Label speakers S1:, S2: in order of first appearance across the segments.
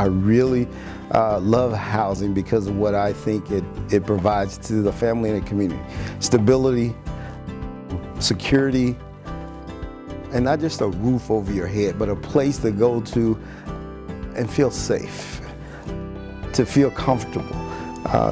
S1: I really love housing because of what I think it provides to the family and the community. Stability, security, and not just a roof over your head, but a place to go to and feel safe, to feel comfortable,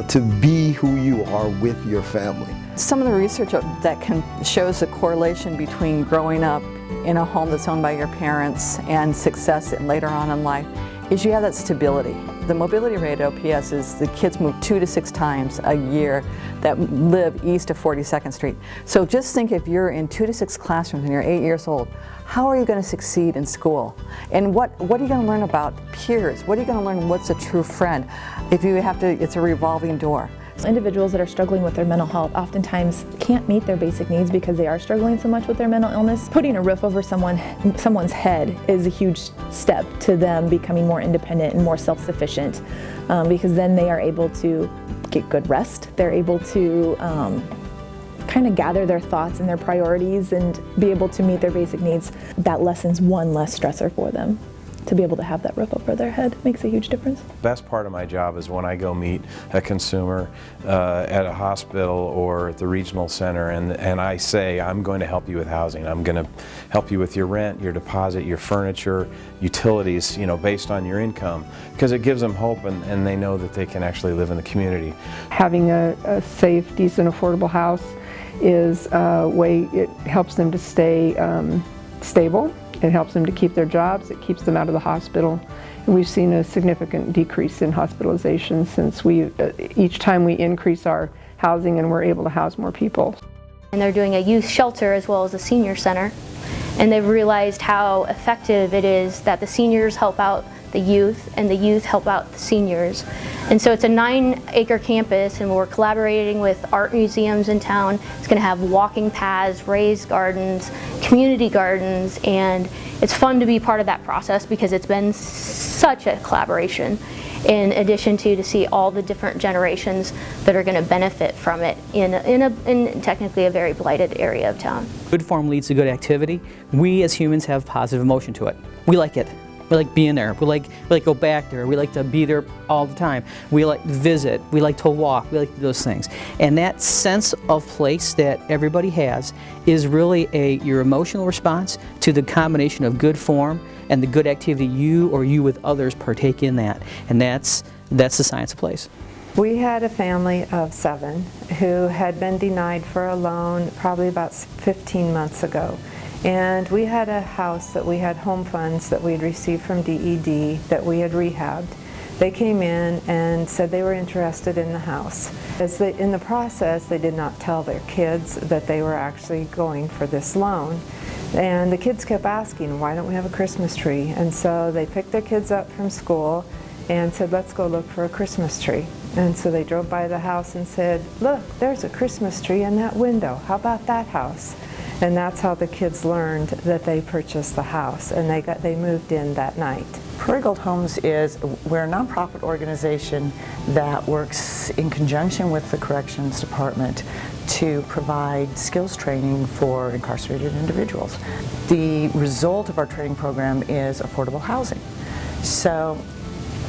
S1: to be who you are with your family.
S2: Some of the research that shows the correlation between growing up in a home that's owned by your parents and success later on in life is you have that stability. The mobility rate at OPS is the kids move 2 to 6 times a year that live east of 42nd Street. So just think, if you're in 2 to 6 classrooms and you're 8 years old, how are you going to succeed in school? And what are you going to learn about peers? What are you going to learn what's a true friend? If you have to, it's a revolving door.
S3: Individuals that are struggling with their mental health oftentimes can't meet their basic needs because they are struggling so much with their mental illness. Putting a roof over someone's head is a huge step to them becoming more independent and more self-sufficient, because then they are able to get good rest. They're able to kind of gather their thoughts and their priorities and be able to meet their basic needs. That lessens one less stressor for them. To be able to have that roof over their head makes a huge difference.
S4: Best part of my job is when I go meet a consumer at a hospital or at the regional center, and I say, I'm going to help you with housing. I'm going to help you with your rent, your deposit, your furniture, utilities, based on your income, because it gives them hope, and they know that they can actually live in the community.
S5: Having a safe, decent, affordable house is a way. It helps them to stay stable. It helps them to keep their jobs. It keeps them out of the hospital. And we've seen a significant decrease in hospitalization since each time we increase our housing and we're able to house more people.
S6: And they're doing a youth shelter as well as a senior center. And they've realized how effective it is that the seniors help out the youth and the youth help out the seniors. And so it's a 9-acre campus, and we're collaborating with art museums in town. It's going to have walking paths, raised gardens, community gardens, and it's fun to be part of that process because it's been such a collaboration, in addition to see all the different generations that are going to benefit from it in technically a very blighted area of town.
S7: Good form leads to good activity. We as humans have positive emotion to it. We like it. We like being there. We like go back there. We like to be there all the time. We like to visit. We like to walk. We like to do those things. And that sense of place that everybody has is really your emotional response to the combination of good form and the good activity you with others partake in that. And that's the science of place.
S8: We had a family of 7 who had been denied for a loan probably about 15 months ago. And we had a house that we had home funds that we had received from DED that we had rehabbed. They came in and said they were interested in the house. In the process, they did not tell their kids that they were actually going for this loan. And the kids kept asking, why don't we have a Christmas tree? And so they picked their kids up from school and said, let's go look for a Christmas tree. And so they drove by the house and said, look, there's a Christmas tree in that window. How about that house? And that's how the kids learned that they purchased the house, and they moved in that night.
S9: Prairie Gold Homes we're a nonprofit organization that works in conjunction with the Corrections Department to provide skills training for incarcerated individuals. The result of our training program is affordable housing. So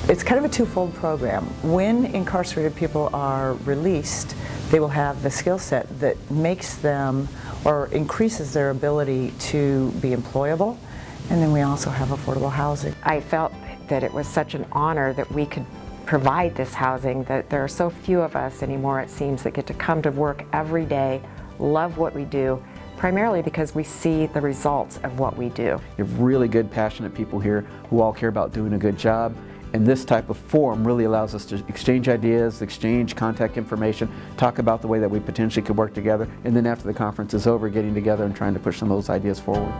S9: it's kind of a twofold program. When incarcerated people are released, they will have the skill set that makes them or increases their ability to be employable, and then we also have affordable housing.
S10: I felt that it was such an honor that we could provide this housing, that there are so few of us anymore, it seems, that get to come to work every day, love what we do, primarily because we see the results of what we do.
S11: You have really good, passionate people here who all care about doing a good job. And this type of forum really allows us to exchange ideas, exchange contact information, talk about the way that we potentially could work together, and then after the conference is over, getting together and trying to push some of those ideas forward.